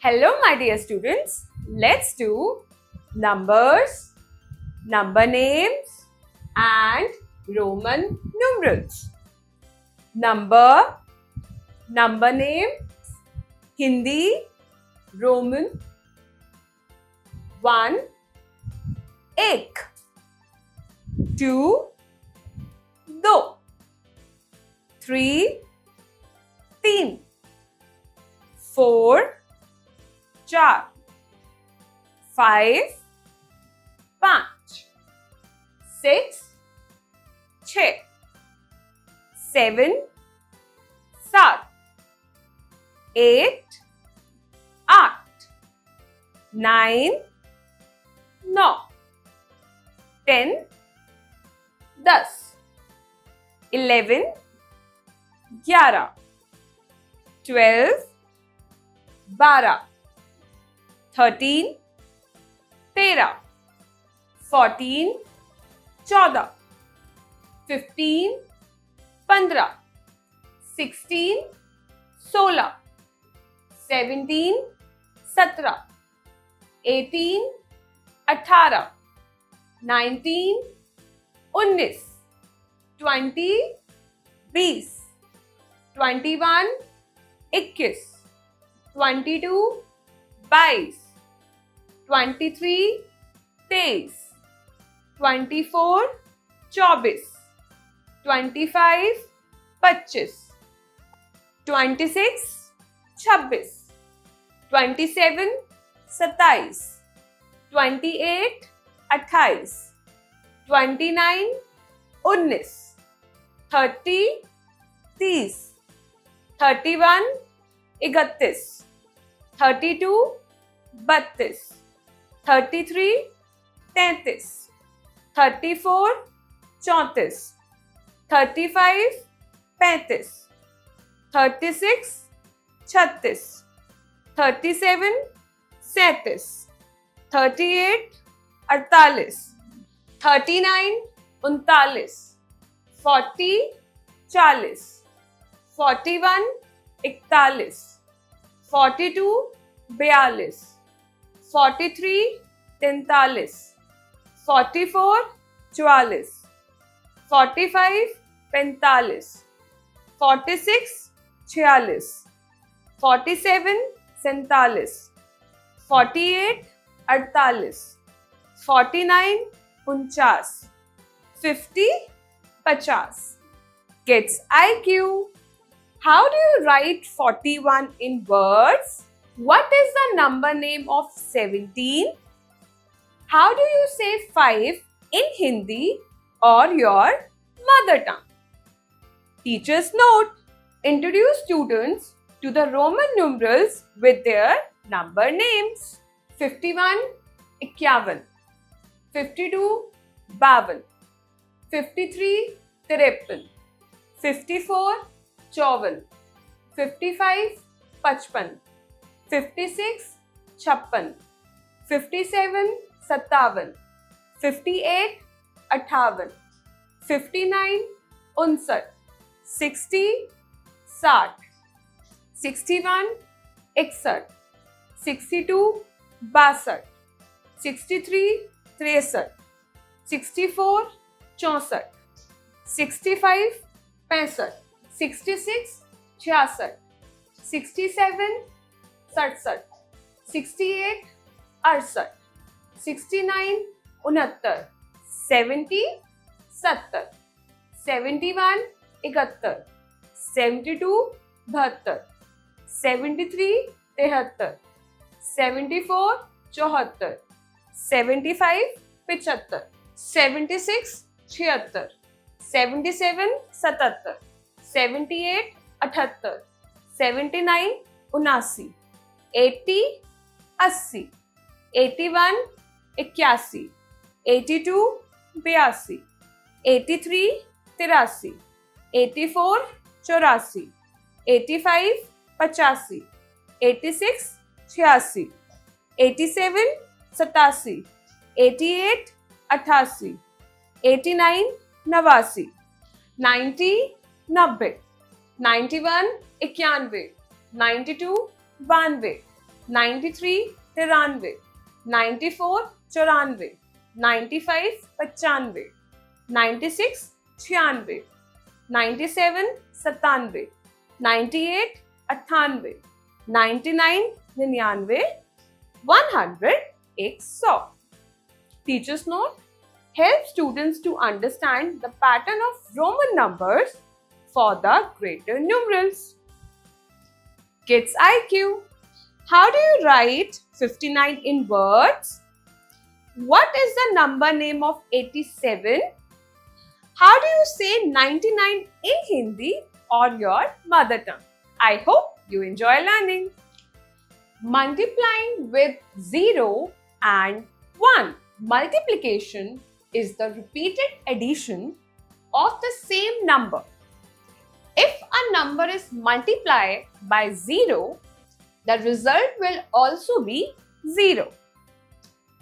Hello, my dear students. Let's do numbers, number names, and Roman numerals. Number name, Hindi, Roman. 1, 1, 2, 2, 3, 3, 4, 4, 5, 5, 6, 6, 7, 7, 8, 8, 9, 9, 10, 10, 11, 11, 12, 12, 13, 13, 14, 14, 15, 15, 16, 16, 17, 17, 18, 18, 19, 19, 20, 20, 21, 21, 22, 22, 23, 23, 24, 24, 25, 25, 26, 26, 27, 27, 28, 28, 29, 19, 30, 30, 31, 31, 32, 32, 33, 33, 34, 34, 35, 35, 36, 36, 37, 37, 38, 38, 39, 39, 40, 40, 41, 41, 42, 42, 43, 43, 44, 44, 45, 45, 46, 46, 47, 47, 48, 48, 49, 49, 50, 50. Kids IQ. How do you write 41 in words? What is the number name of 17? How do you say 5 in Hindi or your mother tongue? Teacher's note. Introduce students to the Roman numerals with their number names. 51, 51, 52, 52, 53, 53, 54, 54, 55, 55, 56, 56, 57, 57, 58, 58, 59, 59, 60, 60, 61, 61, 62, 62, 63, 63, 64, 64, 65, 65, 66, 66, 67, 67, 68, 68, 69, 69, 70, 70, 71, 71, 72, 72, 73, 73, 74, 74, 75, 75, 76, 76, 77, 77, 78, 78, 79, 79, 80, 80, 81, 81, 82, 82, 83, 83, 84, 84, 85, 85, 86, 86, 87, 87, 88, 88, 89, 89, 90, 90, 91, 91, 92, 92, 93 93, 94 94, 95 95, 96 96, 97 97, 98 98, 99 99, 100 100. Teacher's note: help students to understand the pattern of Roman numbers for the greater numerals. Kids IQ: how do you write 59 in words? What is the number name of 87? How do you say 99 in Hindi or your mother tongue? I hope you enjoy learning. Multiplying with 0 and 1. Multiplication is the repeated addition of the same number. If a number is multiplied by 0, the result will also be 0.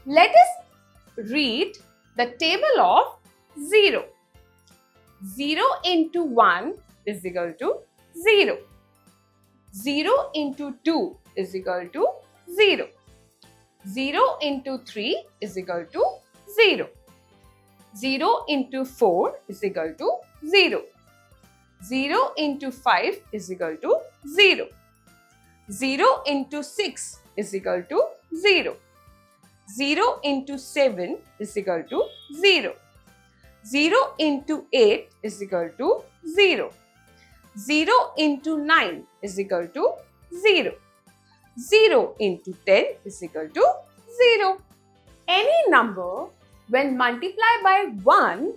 Let us read the table of 0. 0 into 1 is equal to 0. 0 into 2 is equal to 0. 0 into 3 is equal to 0. 0 into 4 is equal to 0. 0 into 5 is equal to 0. 0 into 6 is equal to 0. 0 into 7 is equal to 0. 0 into 8 is equal to 0. 0 into 9 is equal to 0. 0 into 10 is equal to 0. Any number when multiplied by 1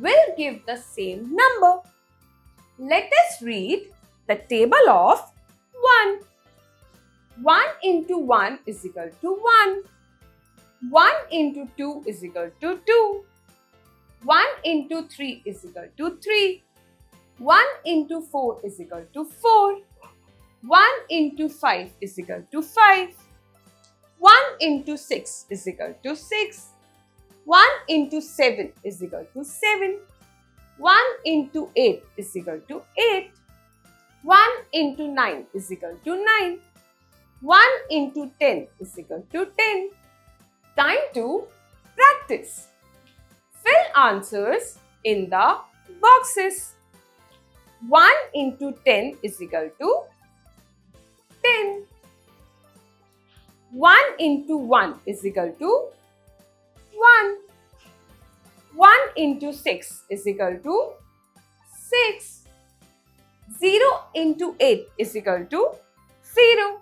will give the same number. Let us read the table of 1. 1 into 1 is equal to 1. 1 into 2 is equal to 2. 1 into 3 is equal to 3. 1 into 4 is equal to 4. 1 into 5 is equal to 5. 1 into 6 is equal to 6. 1 into 7 is equal to 7. 1 into 8 is equal to 8. 1 into 9 is equal to 9. 1 into 10 is equal to 10. Time to practice. Fill answers in the boxes. 1 into 10 is equal to 10. 1 into 1 is equal to 1. 1 into 6 is equal to 6. 0 into 8 is equal to 0.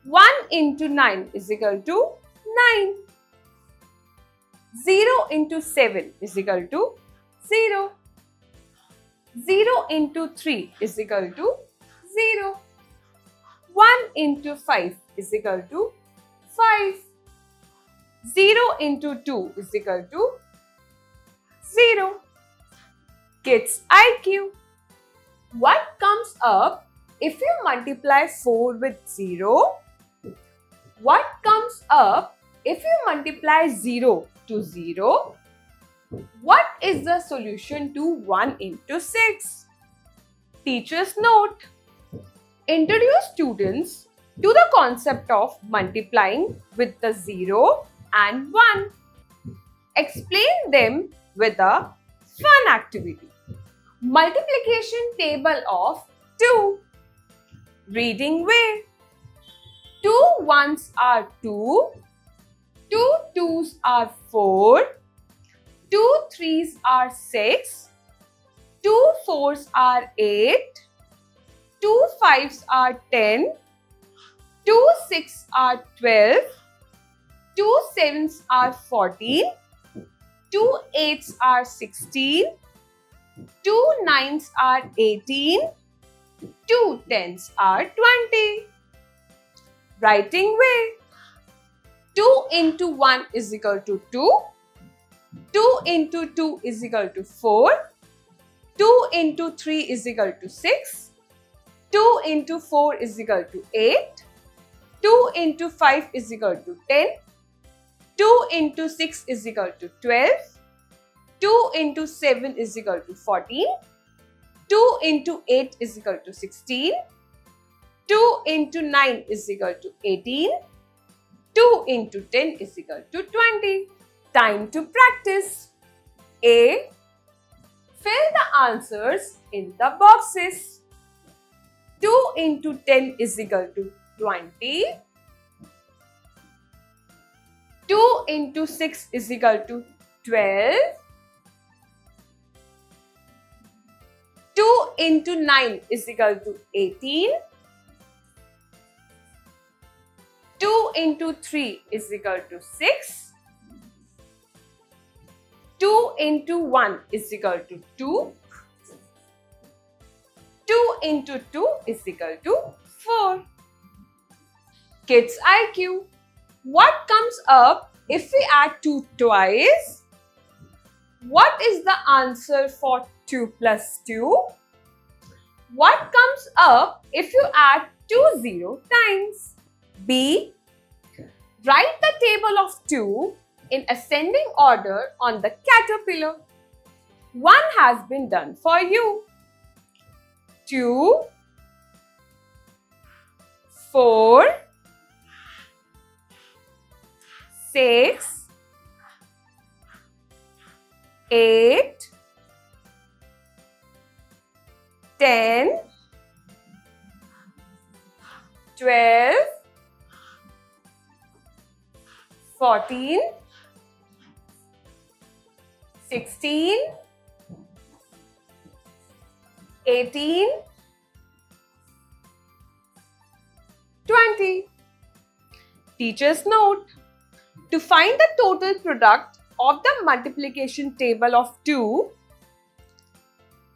1 into 9 is equal to 9. 0 into 7 is equal to 0. 0 into 3 is equal to 0. 1 into 5 is equal to 5. 0 into 2 is equal to 0. Kids IQ: what comes up if you multiply 4 with 0? What comes up if you multiply 0 to 0? What is the solution to 1 into 6? Teacher's note: introduce students to the concept of multiplying with the 0 and 1. Explain them with a fun activity. Multiplication table of 2. Reading way. 2 ones are 2. 2 twos are 4. 2 threes are 6. 2 fours are 8. 2 fives are 10. 2 six are 12. 2 sevens are 14. 2 eights are 16. 2 nines are 18. 2 tens are 20. Writing way. 2 into 1 is equal to 2. 2 into 2 is equal to 4. 2 into 3 is equal to 6. 2 into 4 is equal to 8. 2 into 5 is equal to 10. 2 into 6 is equal to 12. 2 into 7 is equal to 14. 2 into 8 is equal to 16. 2 into 9 is equal to 18. 2 into 10 is equal to 20. Time to practice. A. Fill the answers in the boxes. 2 into 10 is equal to 20. 2 into 6 is equal to 12. 2 into 9 is equal to 18. 2 into 3 is equal to 6. 2 into 1 is equal to 2. 2 into 2 is equal to 4. Kids IQ. What comes up if we add 2 twice? What is the answer for 2 plus 2? What comes up if you add 2 0 times? B. Write the table of 2 in ascending order on the caterpillar. 1 has been done for you. 2, 4, 6, 8, 10, 12, 14, 16, 18, 20. Teacher's note. To find the total product of the multiplication table of 2,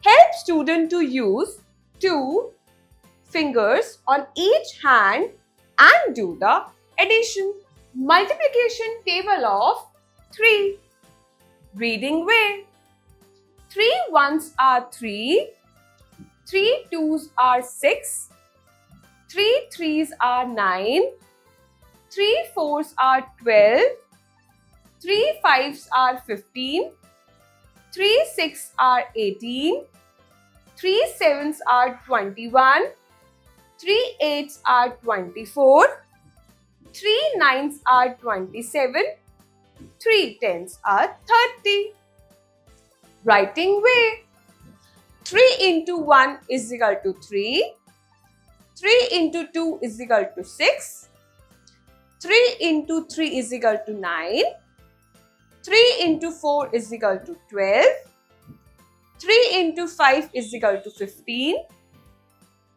help student to use 2 fingers on each hand and do the addition. Multiplication table of 3. Reading way. 3 ones are 3, 3 twos are 6, 3 threes are 9, 3 fours are 12, 3 fives are 15, 3 six are 18, 3 sevens are 21, 3 eights are 24, 3 nines are 27, 3 tens are 30. Writing way. 3 into 1 is equal to 3. 3 into 2 is equal to 6. 3 into 3 is equal to 9. 3 into 4 is equal to 12. 3 into 5 is equal to 15.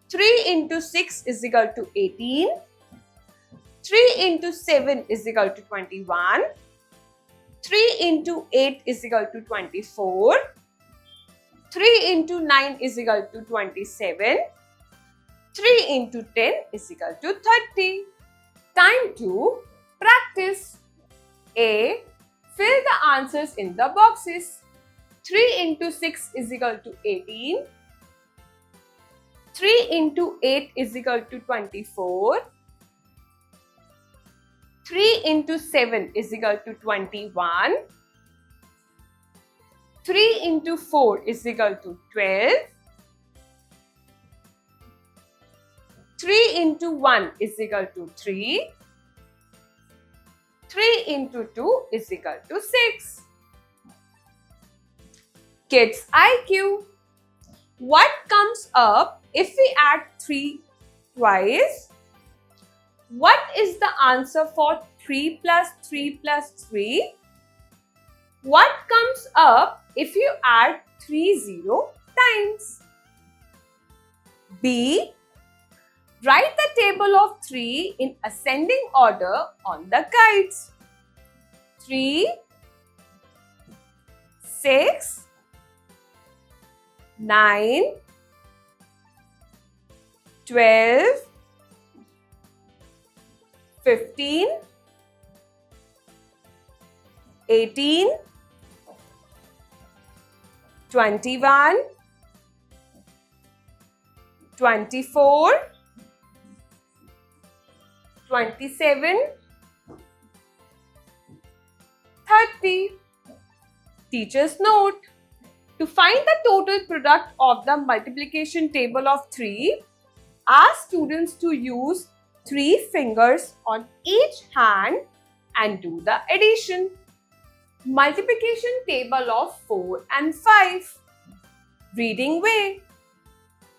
3 into 6 is equal to 18. 3 into 7 is equal to 21. 3 into 8 is equal to 24. 3 into 9 is equal to 27. 3 into 10 is equal to 30. Time to practice. A. Fill the answers in the boxes. 3 into 6 is equal to 18. 3 into 8 is equal to 24. 3 into 7 is equal to 21. 3 into 4 is equal to 12. 3 into 1 is equal to 3. 3 into 2 is equal to 6. Kids IQ. What comes up if we add 3 twice? What is the answer for 3 plus 3 plus 3? What comes up if you add 3 0 times? B. Write the table of 3 in ascending order on the guides. 3, 6, 9, 12, 15, 18, 21, 24, 27, 30. Teacher's note. To find the total product of the multiplication table of 3, Ask students to use 3 fingers on each hand and do the addition. Multiplication table of 4 and 5. Reading way.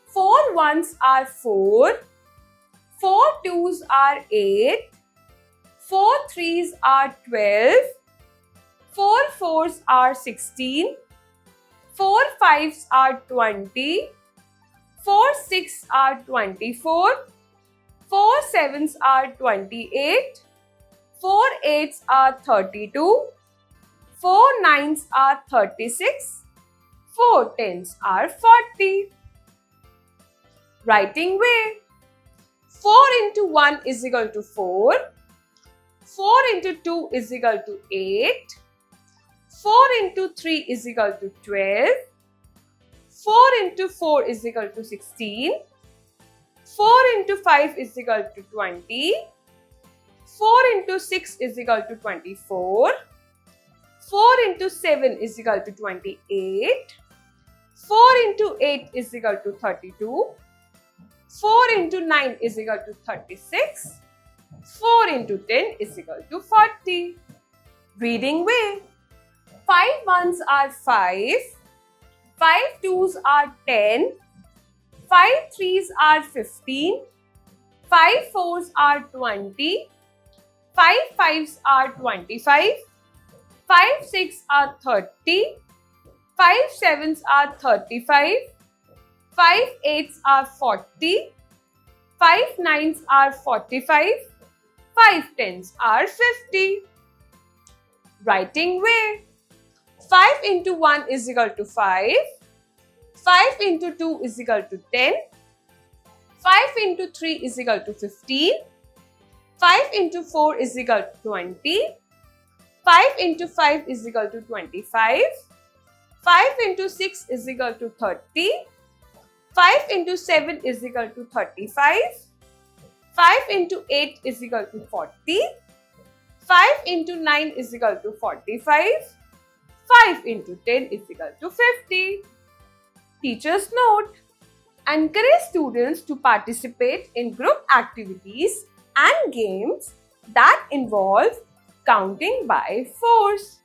4 ones are 4, 4 twos are 8, 4 threes are 12, 4 fours are 16, 4 fives are 20, 4 six are 24, 4 sevens are 28, 4 eights are 32, 4 nines are 36, 4 tens are 40. Writing way. 4 into 1 is equal to 4, 4 into 2 is equal to 8, 4 into 3 is equal to 12, 4 into 4 is equal to 16, 4 into 5 is equal to 20, 4 into 6 is equal to 24, 4 into 7 is equal to 28, 4 into 8 is equal to 32, 4 into 9 is equal to 36, 4 into 10 is equal to 40. Reading way. 5 ones are 5, 5 twos are 10, 5 threes are 15, 5 fours are 20, 5 fives are 25, 5 six are 30, 5 sevens are 35, 5 eights are 40, 5 nines are 45, 5 tens are 50. Writing way. 5 into 1 is equal to 5, 5 into 2 is equal to 10, 5 into 3 is equal to 15, 5 into 4 is equal to 20, 5 into 5 is equal to 25, 5 into 6 is equal to 30, 5 into 7 is equal to 35, 5 into 8 is equal to 40, 5 into 9 is equal to 45, 5 into 10 is equal to 50. Teachers note: encourage students to participate in group activities and games that involve counting by fours.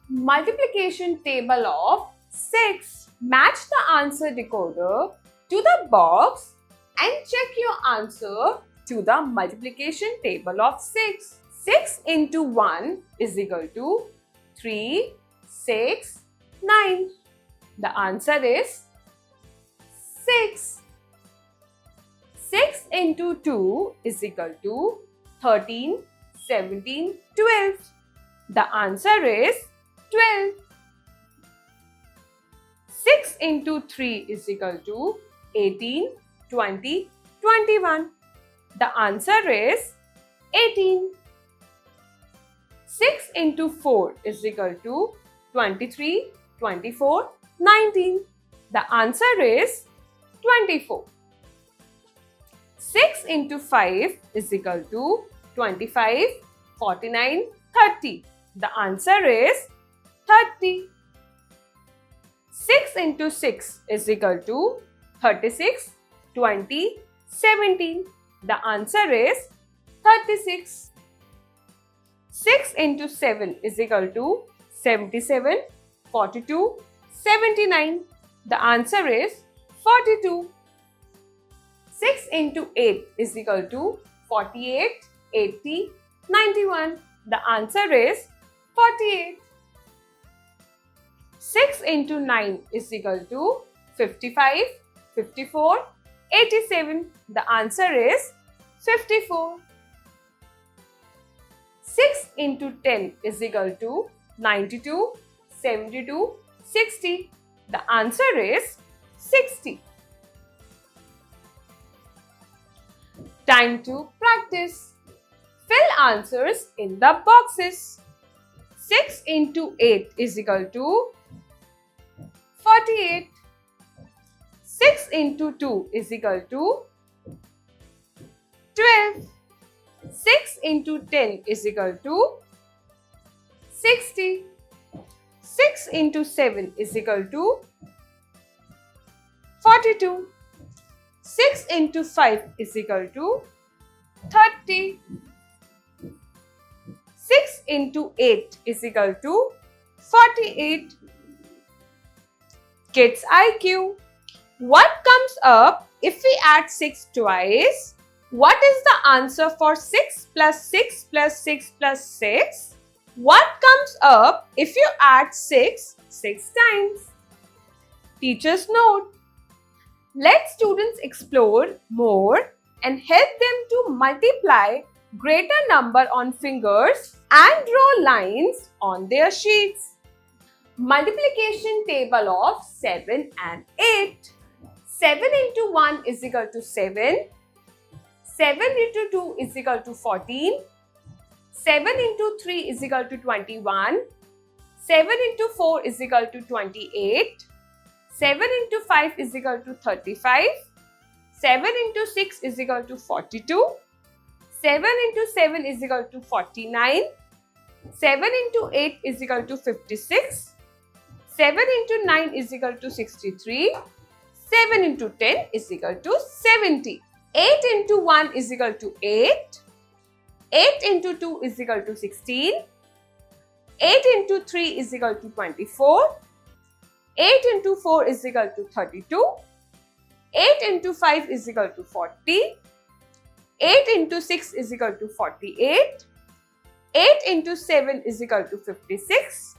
Multiplication table of 6. Match the answer decoder to the box and check your answer to the multiplication table of 6. 6 into 1 is equal to 3, 6, 9. The answer is 6. 6 into 2 is equal to 13, 17, 12. The answer is 12. 6 into 3 is equal to 18, 20, 21. The answer is 18. 6 into 4 is equal to 23, 24, 19. The answer is 24. 6 into 5 is equal to 25, 49, 30. The answer is 30. 6 into 6 is equal to 36, 20, 17. The answer is 36. 6 into 7 is equal to 77, 42, 79. The answer is 42. 6 into 8 is equal to 48, 80, 91. The answer is 48. 6 into 9 is equal to 55, 54, 87. The answer is 54. 6 into 10 is equal to 92, 72, 60. The answer is 60. Time to practice. Fill answers in the boxes. 6 into 8 is equal to 48. 6 into 2 is equal to 12. 6 into 10 is equal to 60. 6 into 7 is equal to 42. 6 into 5 is equal to 30. 6 into 8 is equal to 48. Kids IQ. What comes up if we add 6 twice? What is the answer for 6 plus 6 plus 6 plus 6? What comes up if you add 6 times? Teacher's note. Let students explore more and help them to multiply greater number on fingers and draw lines on their sheets. Multiplication table of 7 and 8. 7 into 1 is equal to 7. 7 into 2 is equal to 14. 7 into 3 is equal to 21. 7 into 4 is equal to 28. 7 into 5 is equal to 35. 7 into 6 is equal to 42. 7 into 7 is equal to 49. 7 into 8 is equal to 56. 7 into 9 is equal to 63. 7 into 10 is equal to 70. 8 into 1 is equal to 8. 8 into 2 is equal to 16. 8 into 3 is equal to 24. 8 into 4 is equal to 32. 8 into 5 is equal to 40. 8 into 6 is equal to 48. 8 into 7 is equal to 56.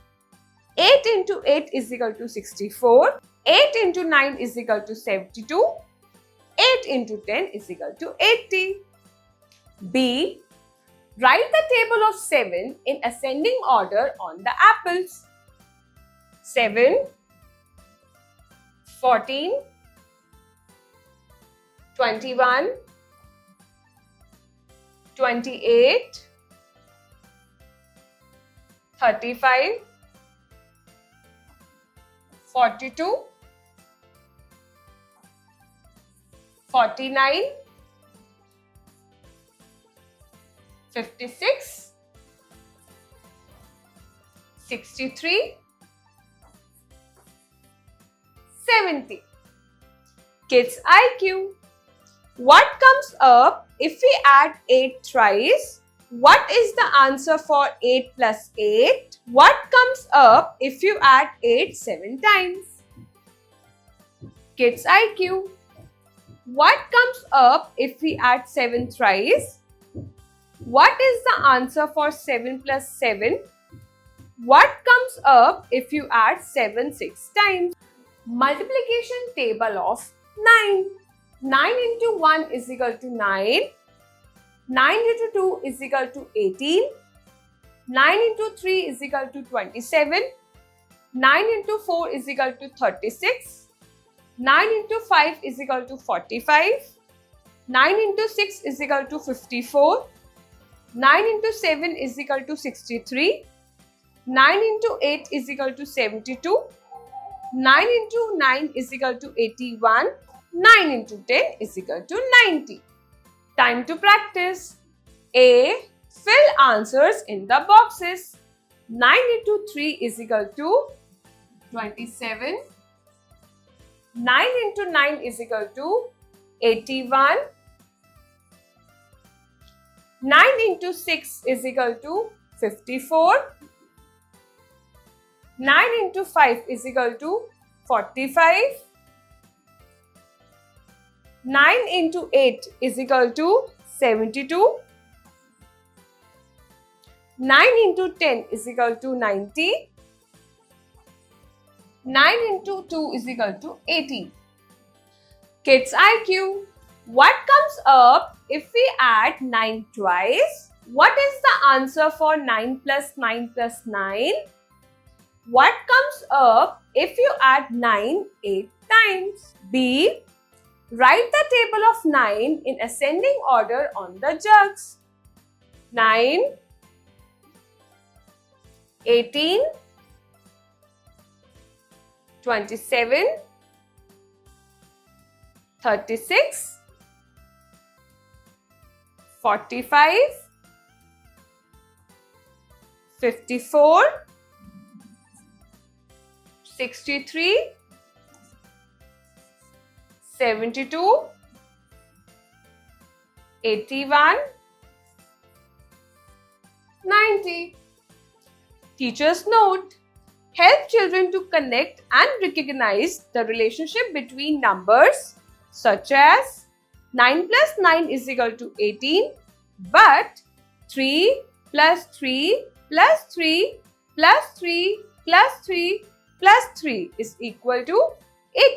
8 into 8 is equal to 64. 8 into 9 is equal to 72. 8 into 10 is equal to 80. B. Write the table of 7 in ascending order on the apples. 7, 14, 21, 28, 35, 42, 49, 56, 63, 70. Kids IQ. What comes up if we add 8 thrice? What is the answer for 8 plus 8? What comes up if you add 8 7 times? Kids IQ. What comes up if we add 7 thrice? What is the answer for 7 plus 7? What comes up if you add 7 6 times? Multiplication table of 9. 9 into 1 is equal to 9. 9 into 2 is equal to 18. 9 into 3 is equal to 27. 9 into 4 is equal to 36. 9 into 5 is equal to 45. 9 into 6 is equal to 54. 9 into 7 is equal to 63. 9 into 8 is equal to 72. 9 into 9 is equal to 81. 9 into 10 is equal to 90. Time to practice. A. Fill answers in the boxes. 9 into 3 is equal to 27. 9 into 9 is equal to 81. 9 into 6 is equal to 54. 9 into 5 is equal to 45. 9 into 8 is equal to 72. 9 into 10 is equal to 90. 9 into 2 is equal to 80. Kids IQ. What comes up if we add 9 twice? What is the answer for 9 plus 9 plus 9? What comes up if you add 9 8 times? B. Write the table of 9 in ascending order on the jugs. 9, 18, 27, 36, 45, 54, 63, 72, 81, 90. Teachers note: help children to connect and recognize the relationship between numbers such as 9 plus 9 is equal to 18, but 3 plus 3 plus 3 plus 3 plus 3 plus 3 is equal to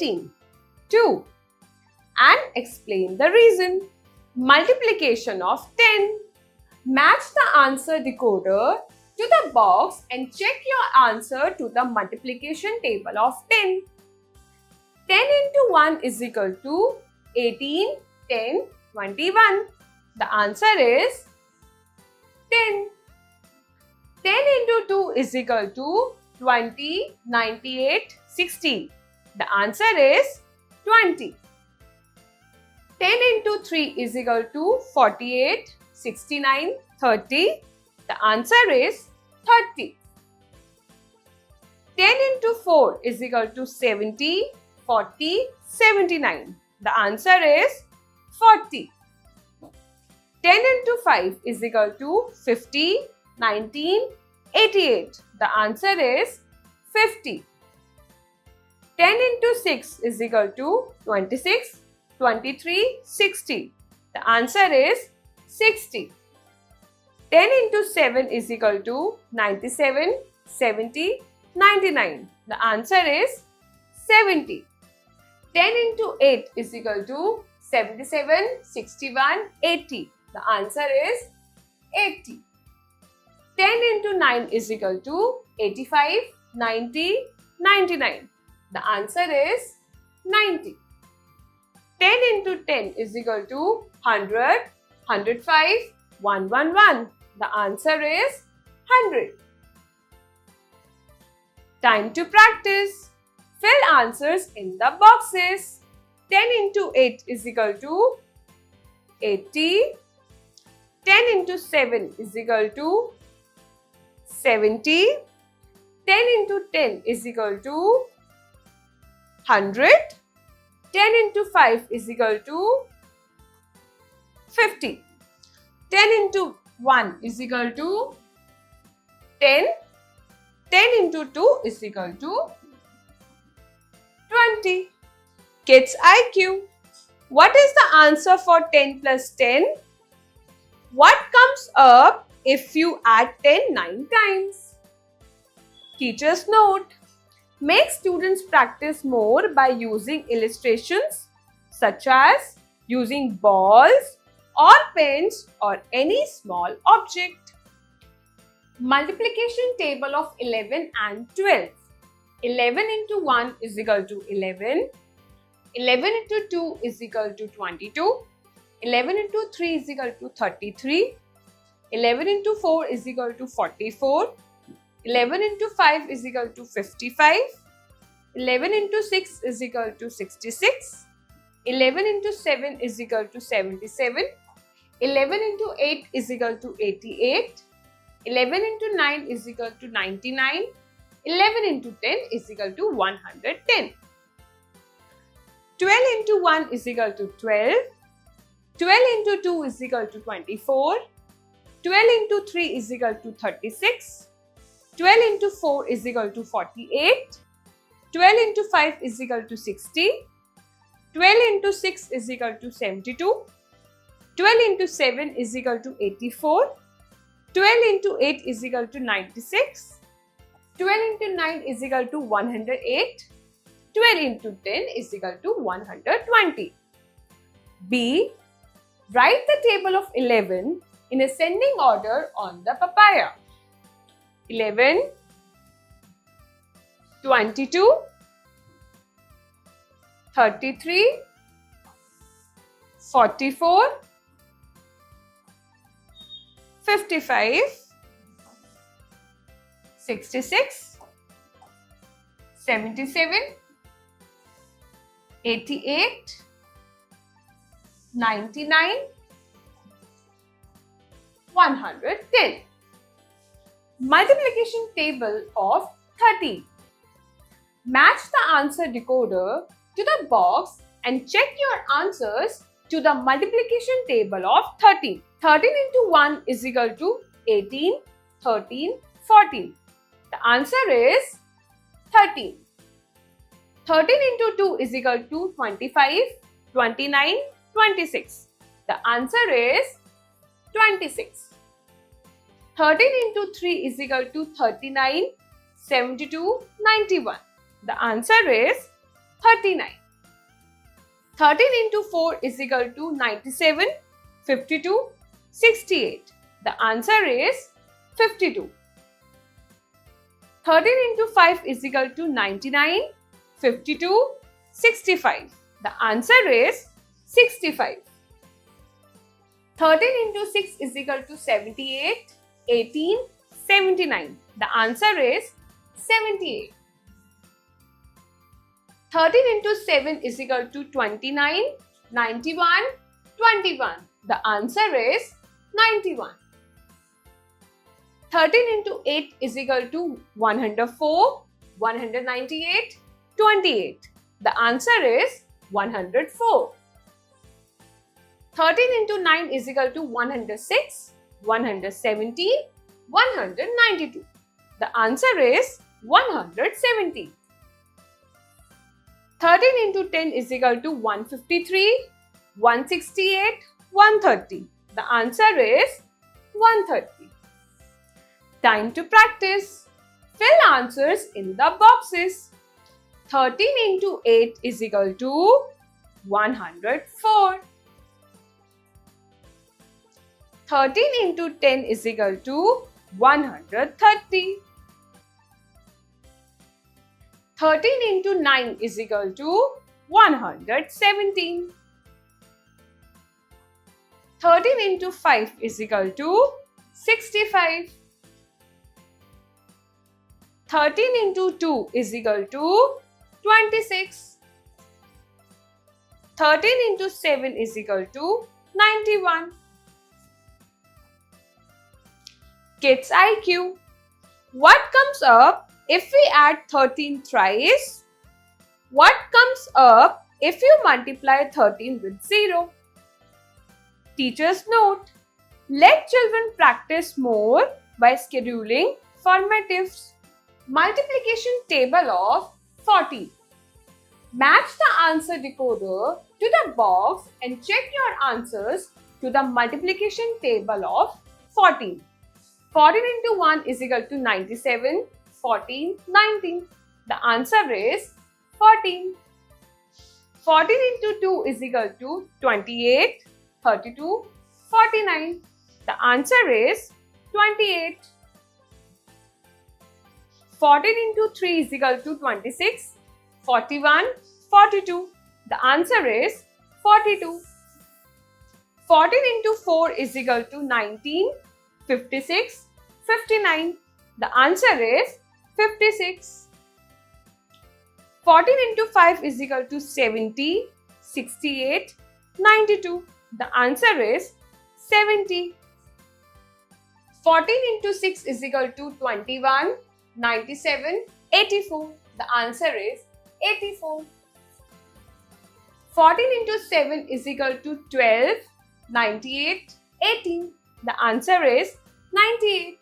18. 2. And explain the reason. Multiplication of 10. Match the answer decoder to the box and check your answer to the multiplication table of 10. 10 into 1 is equal to 18, 10, 21. The answer is 10. 10 into 2 is equal to 20, 98, 60. The answer is 20. 10 into 3 is equal to 48, 69, 30. The answer is 30. 10 into 4 is equal to 70, 40, 79. The answer is 40. 10 into 5 is equal to 50, 19, 88. The answer is 50. 10 into 6 is equal to 26, 23, 60. The answer is 60. 10 into 7 is equal to 97, 70, 99. The answer is 70. 10 into 8 is equal to 77, 61, 80. The answer is 80. 10 into 9 is equal to 85, 90, 99. The answer is 90. 10 into 10 is equal to 100, 105, 111. The answer is 100. Time to practice. Fill answers in the boxes. 10 into 8 is equal to 80. 10 into 7 is equal to 70. 10 into 10 is equal to 100. 10 into 5 is equal to 50. 10 into 1 is equal to 10. 10 into 2 is equal to 20. Kids IQ. What is the answer for 10 plus 10? What comes up if you add 10 9 times? Teacher's note. Make students practice more by using illustrations such as using balls or pens or any small object. Multiplication table of 11 and 12. 11 into 1 is equal to 11. 11 into 2 is equal to 22. 11 into 3 is equal to 33. 11 into 4 is equal to 44. 11 into 5 is equal to 55. 11 into 6 is equal to 66. 11 into 7 is equal to 77. 11 into 8 is equal to 88. 11 into 9 is equal to 99. 11 into 10 is equal to 110. 12 into 1 is equal to 12. 12 into 2 is equal to 24. 12 into 3 is equal to 36. 12 into 4 is equal to 48. 12 into 5 is equal to 60. 12 into 6 is equal to 72. 12 into 7 is equal to 84. 12 into 8 is equal to 96. 12 into 9 is equal to 108. 12 into 10 is equal to 120. B. Write the table of 11 in ascending order on the papaya. 11, 22, 33, 44, 55, 66, 77, 88, 99, 110. Multiplication table of 30. Match the answer decoder to the box and check your answers to the multiplication table of 13. 13 into 1 is equal to 18, 13, 14. The answer is 13. 13 into 2 is equal to 25, 29, 26. The answer is 26. 13 into 3 is equal to 39, 72, 91. The answer is 39. 13 into 4 is equal to 97, 52, 68. The answer is 52. 13 into 5 is equal to 99, 52, 65. The answer is 65. 13 into 6 is equal to 78, 18, 79. The answer is 78. 13 into 7 is equal to 29, 91, 21. The answer is 91. 13 into 8 is equal to 104, 198, 28. The answer is 104. 13 into 9 is equal to 106, 170, 192. The answer is 170. 13 into 10 is equal to 153, 168, 130. The answer is 130. Time to practice. Fill answers in the boxes. 13 into 8 is equal to 104. 13 into 10 is equal to 130. 13 into 9 is equal to 117. 13 into 5 is equal to 65. 13 into 2 is equal to 26. 13 into 7 is equal to 91. Kids IQ. What comes up if we add 13 thrice? What comes up if you multiply 13 with 0? Teacher's note. Let children practice more by scheduling formatives. Multiplication table of 14. Match the answer decoder to the box and check your answers to the multiplication table of 14. 14 into 1 is equal to 97, 14, 19. The answer is 14. 14 into 2 is equal to 28, 32, 49. The answer is 28. 14 into 3 is equal to 26, 41, 42. The answer is 42. 14 into 4 is equal to 19, 56, 59. The answer is 56. 14 into 5 is equal to 70, 68, 92. The answer is 70. 14 into 6 is equal to 21, 97, 84. The answer is 84. 14 into 7 is equal to 12, 98, 18. The answer is 98.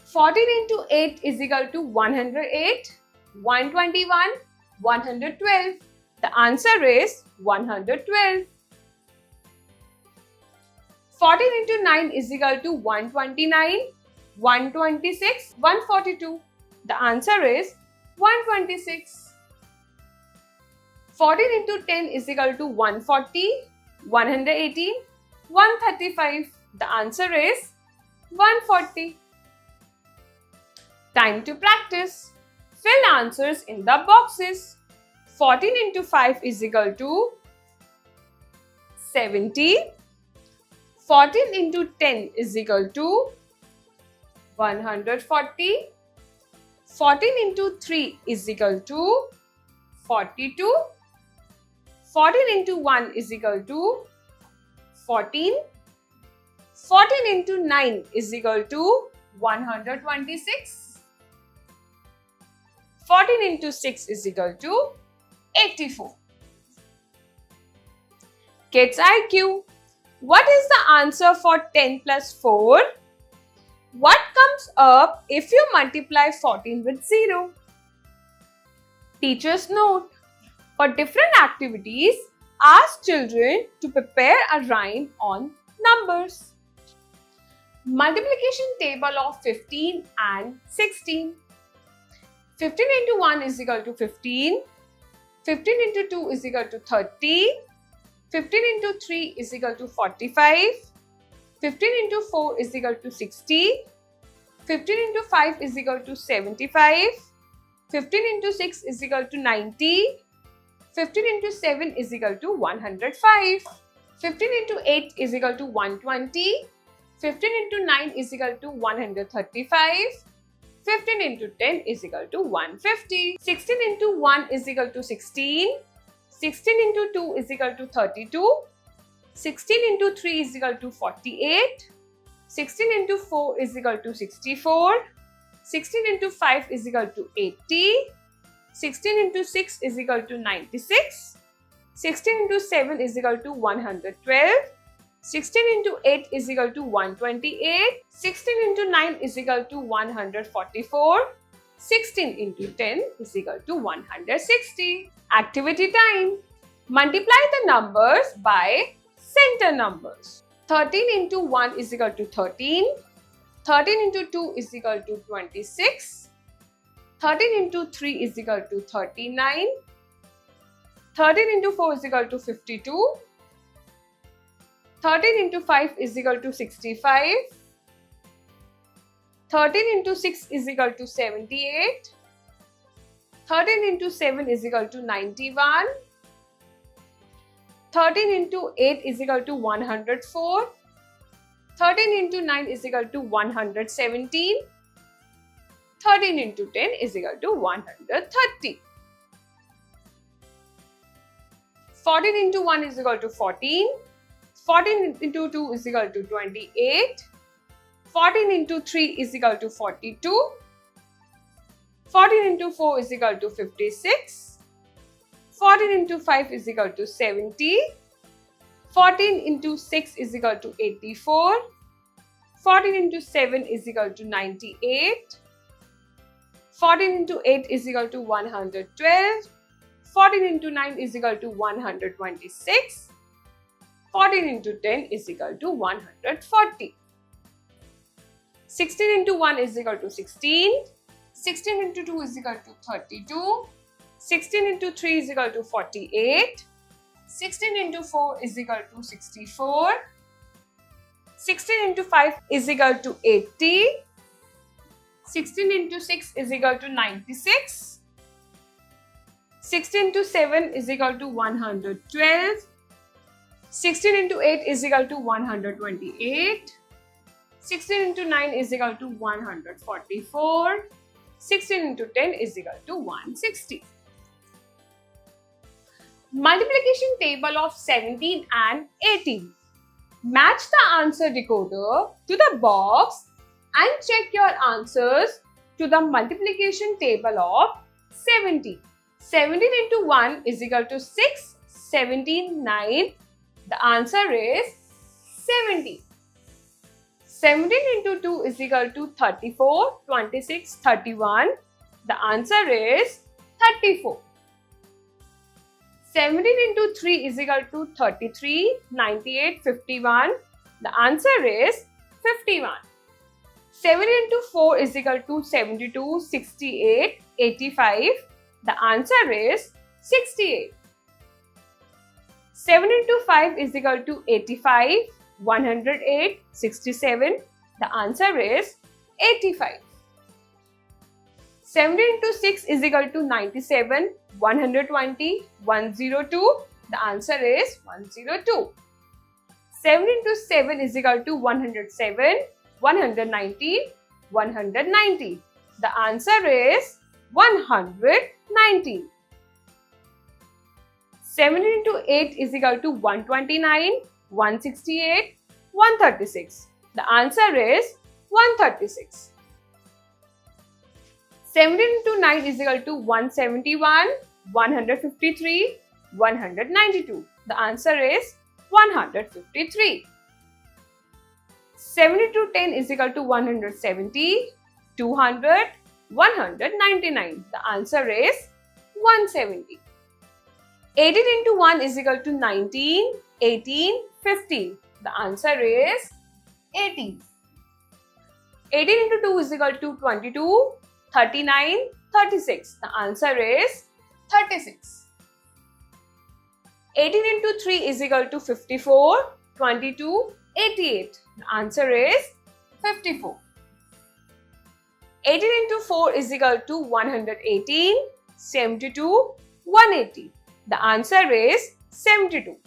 14 into 8 is equal to 108, 121, 112. The answer is 112. 14 into 9 is equal to 129, 126, 142. The answer is 126. 14 into 10 is equal to 140, 118, 135. The answer is 140. Time to practice. Fill answers in the boxes. 14 into 5 is equal to 70. 14 into 10 is equal to 140. 14 into 3 is equal to 42. 14 into 1 is equal to 14. 14 into 9 is equal to 126. 14 into 6 is equal to 84. Kids IQ. What is the answer for 10 plus 4? What comes up if you multiply 14 with 0? Teacher's note. For different activities, ask children to prepare a rhyme on numbers. Multiplication table of 15 and 16. 15 into 1 is equal to 15. 15 into 2 is equal to 30. 15 into 3 is equal to 45. 15 into 4 is equal to 60. 15 into 5 is equal to 75. 15 into 6 is equal to 90. 15 into 7 is equal to 105. 15 into 8 is equal to 120. 15 into 9 is equal to 135. 15 into 10 is equal to 150. 16 into 1 is equal to 16. 16 into 2 is equal to 32. 16 into 3 is equal to 48. 16 into 4 is equal to 64. 16 into 5 is equal to 80. 16 into 6 is equal to 96. 16 into 7 is equal to 112. 16 into 8 is equal to 128. 16 into 9 is equal to 144. 16 into 10 is equal to 160. Activity time. Multiply the numbers by center numbers. 13 into 1 is equal to 13. 13 into 2 is equal to 26. 13 into 3 is equal to 39. 13 into 4 is equal to 52. 13 into 5 is equal to 65. 13 into 6 is equal to 78. 13 into 7 is equal to 91. 13 into 8 is equal to 104. 13 into 9 is equal to 117. 13 into 10 is equal to 130. 14 into 1 is equal to 14. 14 into 2 is equal to 28. 14 into 3 is equal to 42. 14 into 4 is equal to 56. 14 into 5 is equal to 70. 14 into 6 is equal to 84. 14 into 7 is equal to 98. 14 into 8 is equal to 112. 14 into 9 is equal to 126. 14 into 10 is equal to 140. 16 into 1 is equal to 16. 16 into 2 is equal to 32. 16 into 3 is equal to 48. 16 into 4 is equal to 64. 16 into 5 is equal to 80. 16 into 6 is equal to 96. 16 into 7 is equal to 112. 16 into 8 is equal to 128. 16 into 9 is equal to 144. 16 into 10 is equal to 160. Multiplication table of 17 and 18. Match the answer decoder to the box and check your answers to the multiplication table of 70. 17 into 1 is equal to 6. 17, 9. The answer is 70. 17 into 2 is equal to 34, 26, 31. The answer is 34. 17 into 3 is equal to 33, 98, 51. The answer is 51. 7 into 4 is equal to 72, 68, 85. The answer is 68. 7 into 5 is equal to 85, 108, 67. The answer is 85. 7 into 6 is equal to 97, 120, 102. The answer is 102. 7 into 7 is equal to 107, 190, 190. The answer is 190. 7 into 8 is equal to 129, 168, 136. The answer is 136. 7 into 9 is equal to 171, 153, 192. The answer is 153. 70 to 10 is equal to 170, 200, 199. The answer is 170. 18 into 1 is equal to 19, 18, 15. The answer is 18. 18 into 2 is equal to 22, 39, 36. The answer is 36. 18 into 3 is equal to 54, 22, 88. The answer is 54. 18 into 4 is equal to 118, 72, 180. The answer is 72.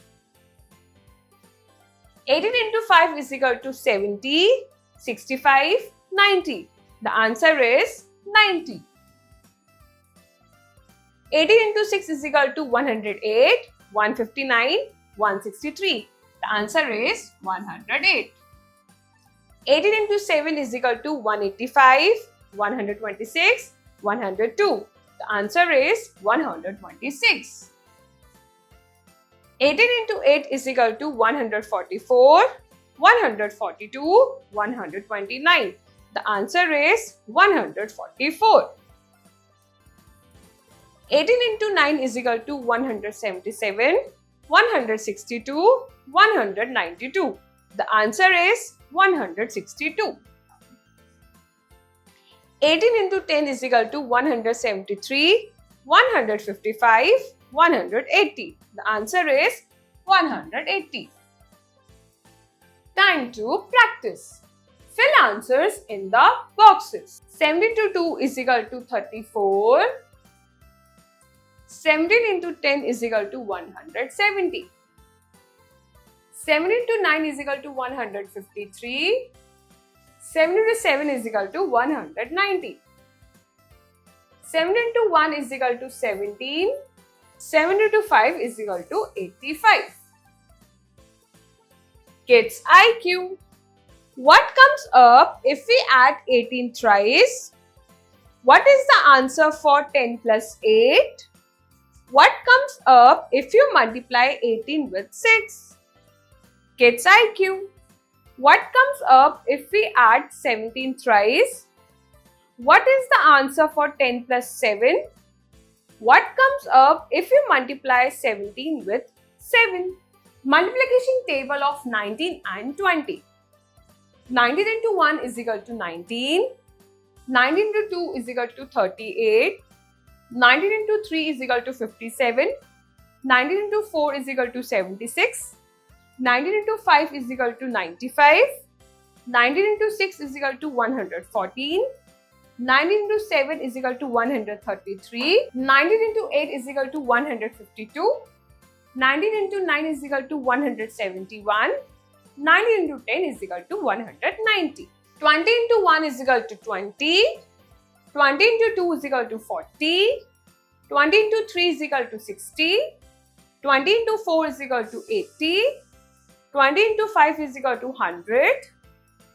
18 into 5 is equal to 70, 65, 90. The answer is 90. 18 into 6 is equal to 108, 159, 163. The answer is 108. 18 into 7 is equal to 185, 126, 102. The answer is 126. 18 into 8 is equal to 144, 142, 129. The answer is 144. 18 into 9 is equal to 177, 162, 192. The answer is 162. 18 into 10 is equal to 173, 155, 180. The answer is 180. Time to practice. Fill answers in the boxes. 70 into 2 is equal to 34. 17 into 10 is equal to 170. 7 into 9 is equal to 153. 7 into 7 is equal to 190. 7 into 1 is equal to 17. 7 into 5 is equal to 85. Kids IQ. What comes up if we add 18 thrice? What is the answer for 10 plus 8? What comes up if you multiply 18 with 6? Kids IQ. What comes up if we add 17 thrice? What is the answer for 10 plus 7? What comes up if you multiply 17 with 7? Multiplication table of 19 and 20. 19 into 1 is equal to 19. 19 into 2 is equal to 38. 19 into 3 is equal to 57. 19 into 4 is equal to 76. 19 into 5 is equal to 95. 19 into 6 is equal to 114. 19 into 7 is equal to 133. 19 into 8 is equal to 152. 19 into 9 is equal to 171. 19 into 10 is equal to 190. 20 into 1 is equal to 20. 20 into 2 is equal to 40. 20 into 3 is equal to 60. 20 into 4 is equal to 80. 20 into 5 is equal to 100.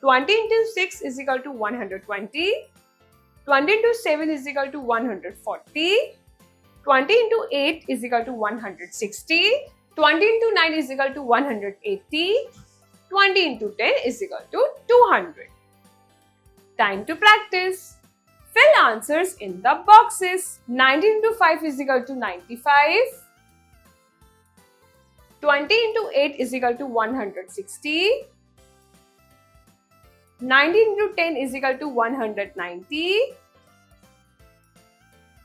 20 into 6 is equal to 120. 20 into 7 is equal to 140. 20 into 8 is equal to 160. 20 into 9 is equal to 180. 20 into 10 is equal to 200. Time to practice. Fill answers in the boxes. 19 into 5 is equal to 95. 20 into 8 is equal to 160. 19 into 10 is equal to 190.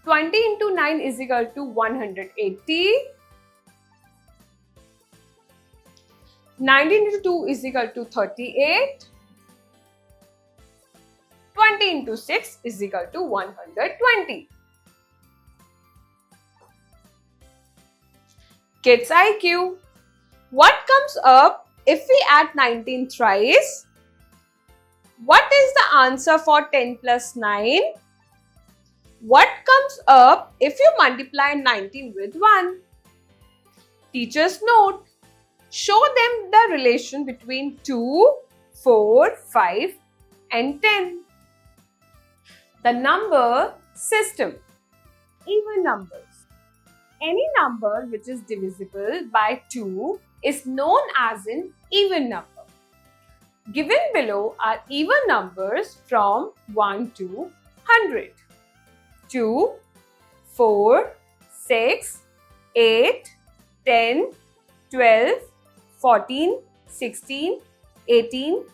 20 into 9 is equal to 180. 19 into 2 is equal to 38. 20 into 6 is equal to 120. Kids IQ. What comes up if we add 19 thrice? What is the answer for 10 plus 9? What comes up if you multiply 19 with 1? Teacher's note. Show them the relation between 2, 4, 5 and 10. The number system. Even numbers. Any number which is divisible by 2 is known as an even number. Given below are even numbers from 1 to 100. 2, 4, 6, 8, 10, 12, 14, 16, 18,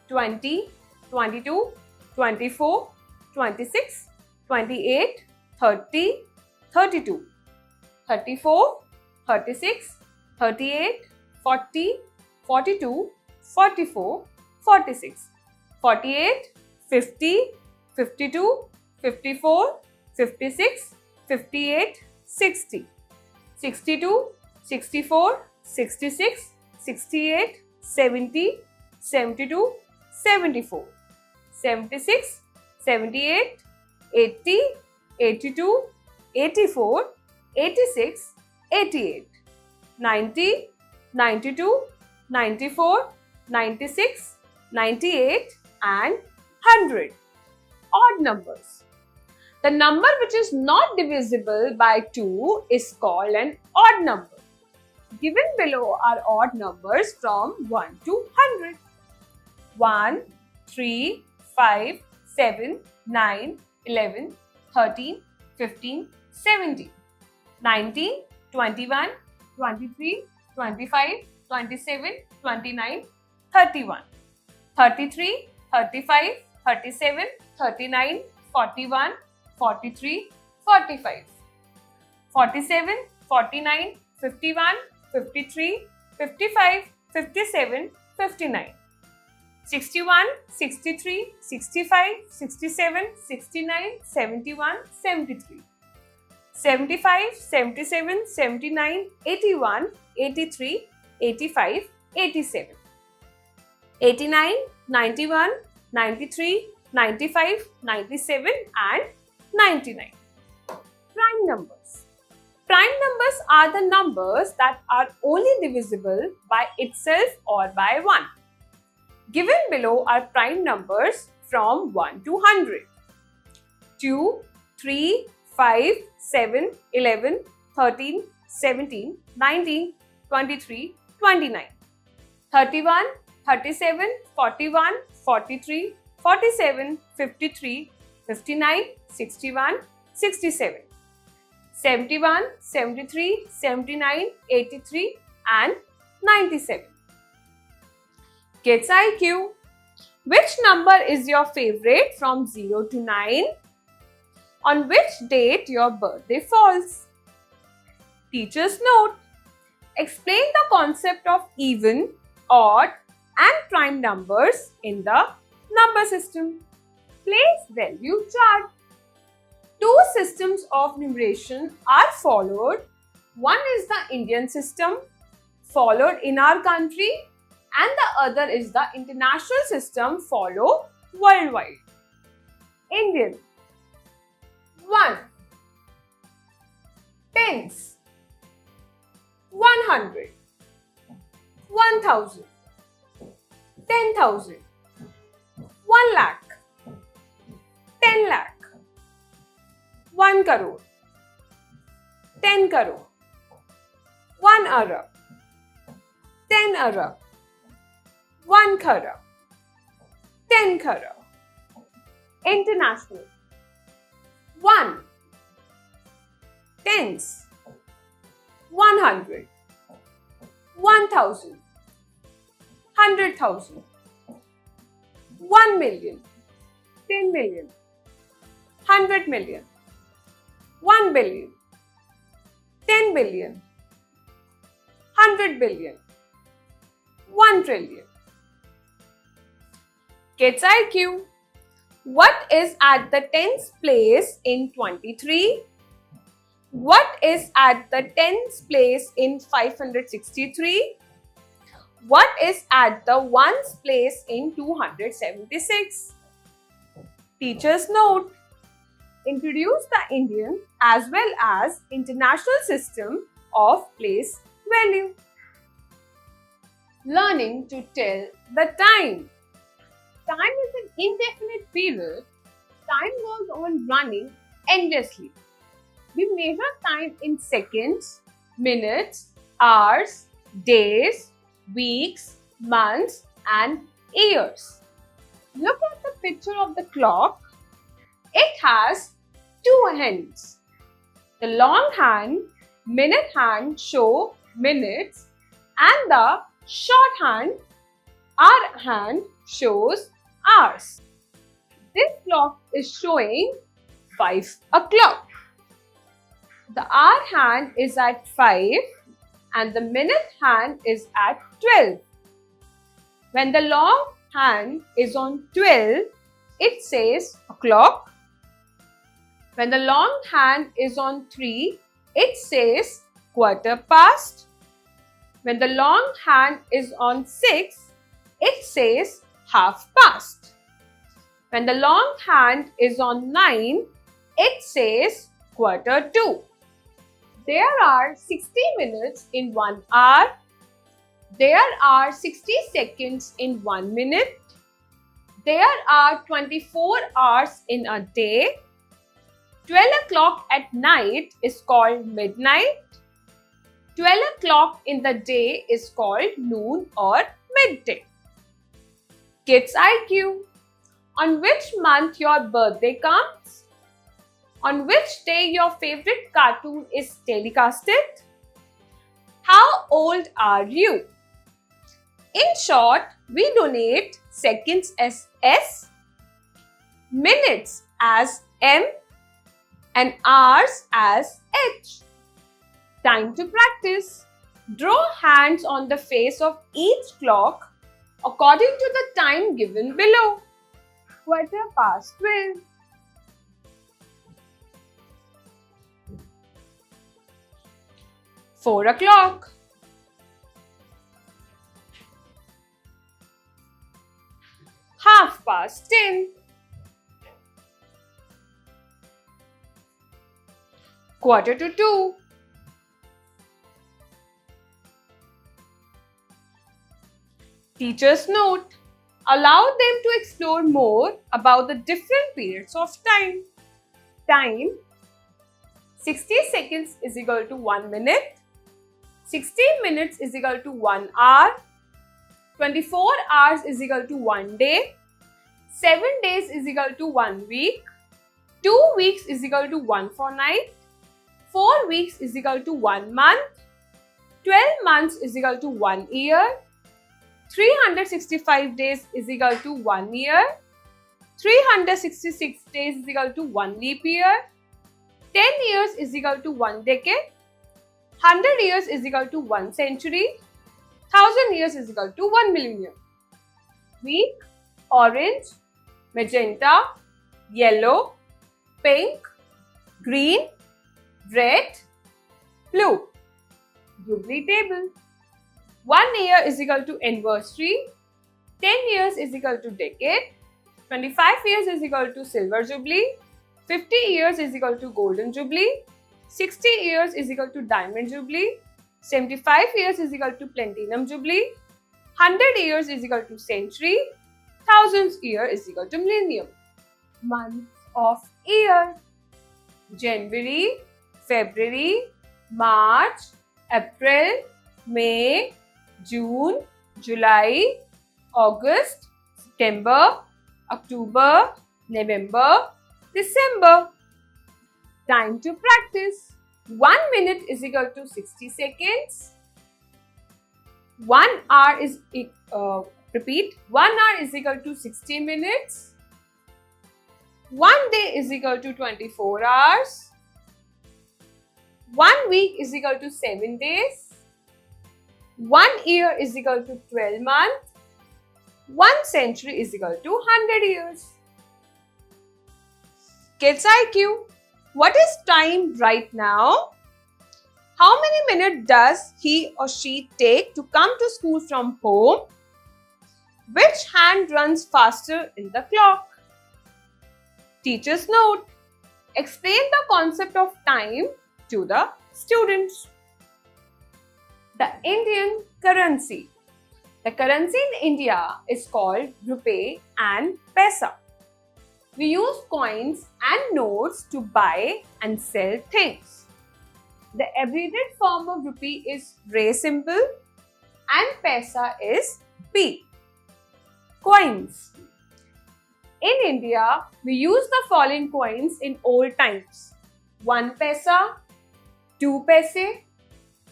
20, 22, 24, 26, 28, 30, 32, 34, 36, 38, 40, 42, 44, 46, 48, 50, 52, 54, 56, 58, 60, 62, 64, 66, 68, 70, 72, 74, 76, 78, 80, 82, 84, 86, 88, 90, 92, 94, 96, 98 and 100. Odd numbers. The number which is not divisible by 2 is called an odd number. Given below are odd numbers from 1 to 100. 1, 3, 5, 7, 9, 11, 13, 15, 17, 19, 21, 23, 25, 27, 29, 31, 33, 35, 37, 39, 41, 43, 45, 47, 49, 51, 53, 55, 57, 59, 61, 63, 65, 67, 69, 71, 73, 75, 77, 79, 81, 83, 85, 87, 89, 91, 93, 95, 97 and 99. Prime numbers. Prime numbers are the numbers that are only divisible by itself or by 1. Given below are prime numbers from 1 to 100. 2, 3, 5, 7, 11, 13, 17, 19, 23, 29, 31, 37, 41, 43, 47, 53, 59, 61, 67, 71, 73, 79, 83 and 97. Kids IQ. Which number is your favorite from 0 to 9? On which date your birthday falls? Teacher's note. Explain the concept of even, odd and prime numbers in the number system. Place value chart. Two systems of numeration are followed. One is the Indian system, followed in our country, and the other is the international system, followed worldwide. Indian. 1. Tens. 100. 1000. 10,000. 1 lakh. 10 lakh. 1 crore. 10 crore. 1 arab. 10 arab. 1 kharab. 10 kharab. International. 1. Tens. 100. 1000. 100,000. 1 million. 10 million. 100 million. 1 billion. 10 billion. 100 billion. 1 trillion. Kids IQ. What is at the tens place in 23? What is at the tens place in 563? What is at the ones place in 276? Teacher's note. Introduce the Indian as well as international system of place value. Learning to tell the time. Time is an indefinite period. Time goes on running endlessly. We measure time in seconds, minutes, hours, days, weeks, months, and years. Look at the picture of the clock. It has two hands. The long hand, minute hand show minutes, and the short hand, hour hand shows hours. This clock is showing 5 o'clock. The hour hand is at 5 and the minute hand is at 12. When the long hand is on 12, it says o'clock. When the long hand is on 3, it says quarter past. When the long hand is on 6, it says half past. When the long hand is on 9, it says quarter to. There are 60 minutes in 1 hour. There are 60 seconds in 1 minute. There are 24 hours in a day. 12 o'clock at night is called midnight. 12 o'clock in the day is called noon or midday. Kids IQ. On which month your birthday comes? On which day your favorite cartoon is telecasted? How old are you? In short, we donate seconds as S, minutes as M, and hours as H. Time to practice. Draw hands on the face of each clock according to the time given below. Quarter past 12. 4 o'clock. 10:30. Quarter to 2. Teacher's note. Allow them to explore more about the different periods of time. Time. 60 seconds is equal to 1 minute. 60 minutes is equal to 1 hour. 24 hours is equal to 1 day. 7 days is equal to 1 week. 2 weeks is equal to 1 fortnight. 4 weeks is equal to 1 month. 12 months is equal to 1 year. 365 days is equal to 1 year. 366 days is equal to 1 leap year. 10 years is equal to 1 decade. 100 years is equal to 1 century. 1000 years is equal to 1 millennium. Week, orange, magenta, yellow, pink, green, red, blue. Jubilee table. 1 year is equal to anniversary. 10 years is equal to decade. 25 years is equal to silver jubilee. 50 years is equal to golden jubilee. 60 years is equal to diamond jubilee. 75 years is equal to platinum jubilee. 100 years is equal to century. 1000 year is equal to millennium. Months of year. January, February, March, April, May, June, July, August, September, October, November, December. Time to practice. 1 minute is equal to 60 seconds. 1 hour is repeat. 1 hour is equal to 60 minutes. 1 day is equal to 24 hours. 1 week is equal to 7 days. 1 year is equal to 12 months. 1 century is equal to 100 years. Kids IQ. What is time right now? How many minutes does he or she take to come to school from home? Which hand runs faster in the clock? Teacher's note. Explain the concept of time to the students. The Indian currency. The currency in India is called rupee and paisa. We use coins and notes to buy and sell things. The abbreviated form of rupee is Re symbol. and paisa is P. Coins. In India, we use the following coins in old times: 1 paisa, 2 paise,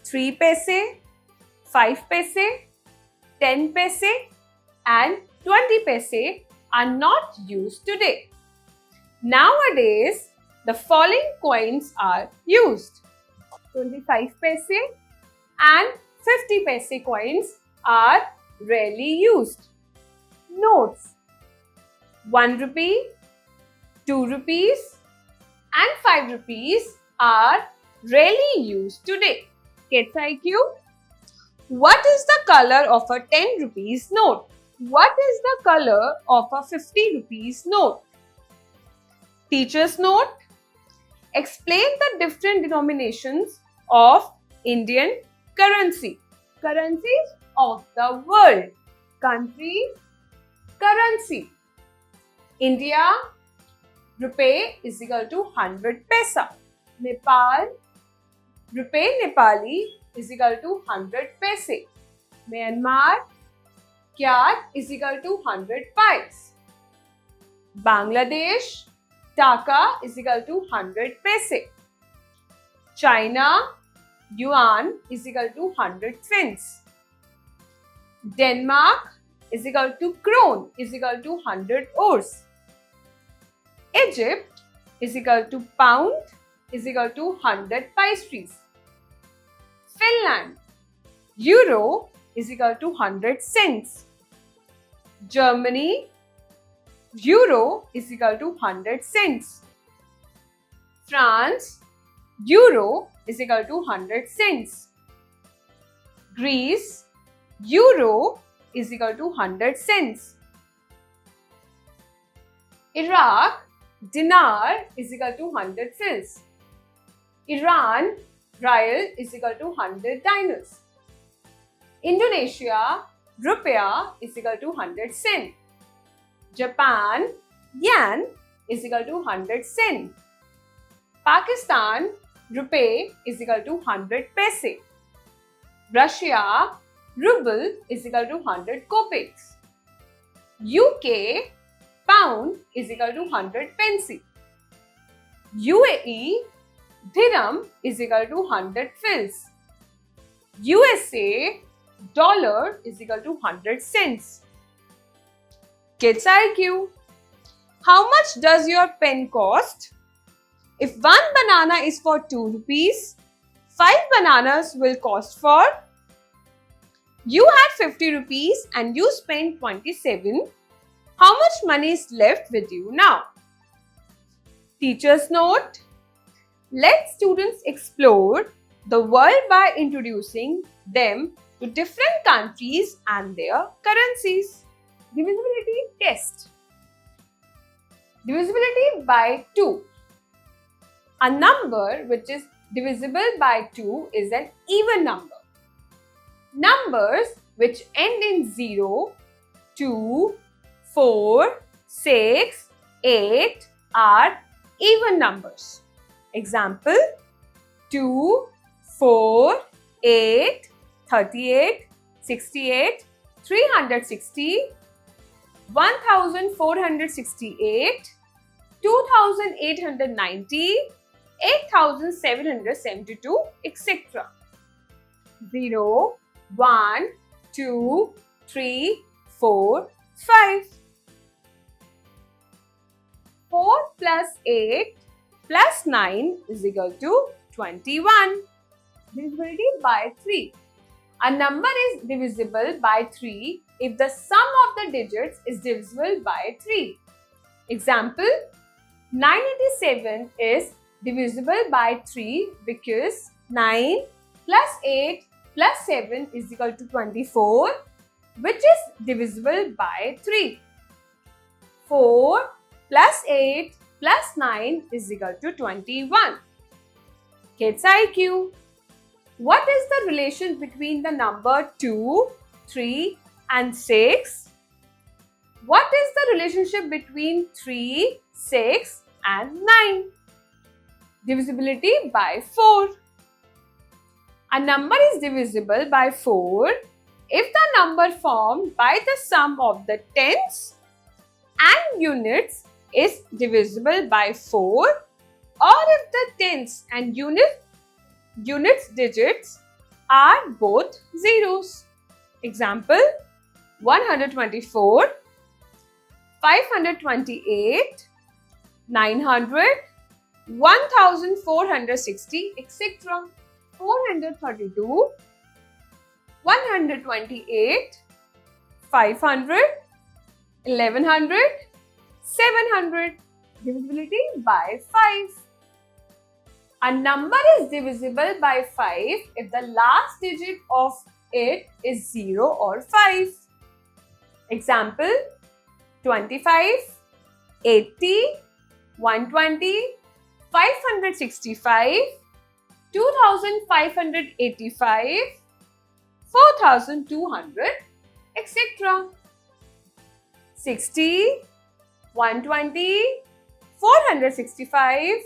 3 paise, 5 paise, 10 paise, and 20 paise are not used today. Nowadays, the following coins are used: 25 paise and 50 paise coins are rarely used. Notes: 1 rupee, 2 rupees and 5 rupees are rarely used today. Kids IQ. What is the color of a 10 rupees note? What is the color of a 50 rupees note? Teacher's note. Explain the different denominations of Indian currency. Currencies of the world. Country, currency. India, rupee is equal to 100 paisa. Nepal, rupee Nepali is equal to 100 paise. Myanmar, kyat is equal to 100 pies. Bangladesh, taka is equal to 100 paise. China, yuan is equal to 100 fins. Denmark is equal to krone is equal to 100 ors. Egypt is equal to pound is equal to 100 pastries. Finland, euro is equal to 100 cents. Germany, euro is equal to 100 cents. France, euro is equal to 100 cents. Greece, euro is equal to 100 cents. Iraq, dinar is equal to 100 fils. Iran, rial is equal to 100 dinars. Indonesia, rupiah is equal to 100 sen. Japan, yen is equal to 100 sen. Pakistan, rupee is equal to 100 paise. Russia, ruble is equal to 100 kopecks. UK, pound is equal to 100 pence. UAE, dirham is equal to 100 fils. USA, dollar is equal to 100 cents. Kids IQ. How much does your pen cost? If one banana is for 2 rupees, 5 bananas will cost for. You had 50 rupees and you spent 27. How much money is left with you now? Teacher's note. Let students explore the world by introducing them to different countries and their currencies. Divisibility test. Divisibility by 2. A number which is divisible by 2 is an even number. Numbers which end in 0, 2, 4, 6, 8 are even numbers. Example: 2, 4, 8, 38, 68, 360, 1468, 2890, 8772, etc. 0, 1, 2, 3, 4, 5. 4 plus 8 plus 9 is equal to 21. Divisibility by 3. A number is divisible by 3 if the sum of the digits is divisible by 3. Example: 987 is divisible by 3 because 9 plus 8 plus 7 is equal to 24, which is divisible by 3. 4 plus 8 plus 9 is equal to 21. Kids IQ. What is the relation between the number 2, 3 and 6? What is the relationship between 3, 6 and 9? Divisibility by 4. A number is divisible by 4 if the number formed by the sum of the tens and units is divisible by 4, or if the tens and units digits are both zeros. Example: 124, 528, 900, 1460, etc. 432, 128, 500, 1100, 700. Divisibility by 5. A number is divisible by 5 if the last digit of it is 0 or 5. Example: 25, 80, 120, 565, 2585, 4200, etc. 60, 120, 465,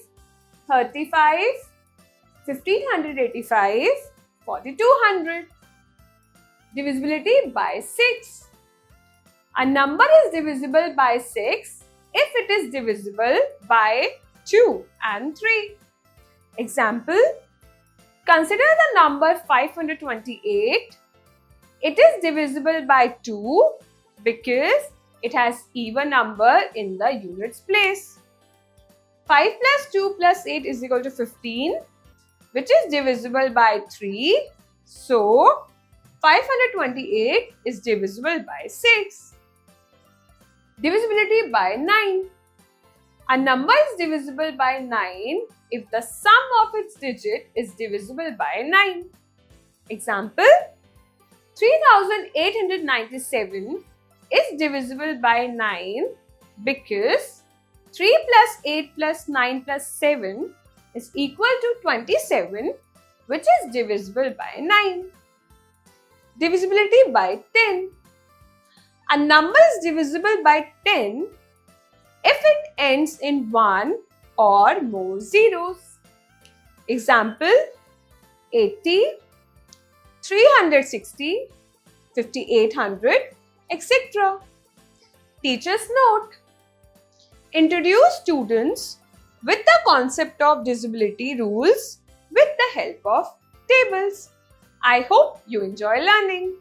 35, 1585, 4200. Divisibility by 6. A number is divisible by 6 if it is divisible by 2 and 3. Example: consider the number 528. It is divisible by 2 because it has even number in the units place. 5 plus 2 plus 8 is equal to 15, which is divisible by 3. So, 528 is divisible by 6. Divisibility by 9. A number is divisible by 9 if the sum of its digit is divisible by 9. Example: 3897 is divisible by 9 because 3 plus 8 plus 9 plus 7 is equal to 27, which is divisible by 9. Divisibility by 10. A number is divisible by 10 if it ends in 1 or more zeros. Example: 80, 360, 5800, etc. Teacher's note: introduce students with the concept of divisibility rules with the help of tables. I hope you enjoy learning.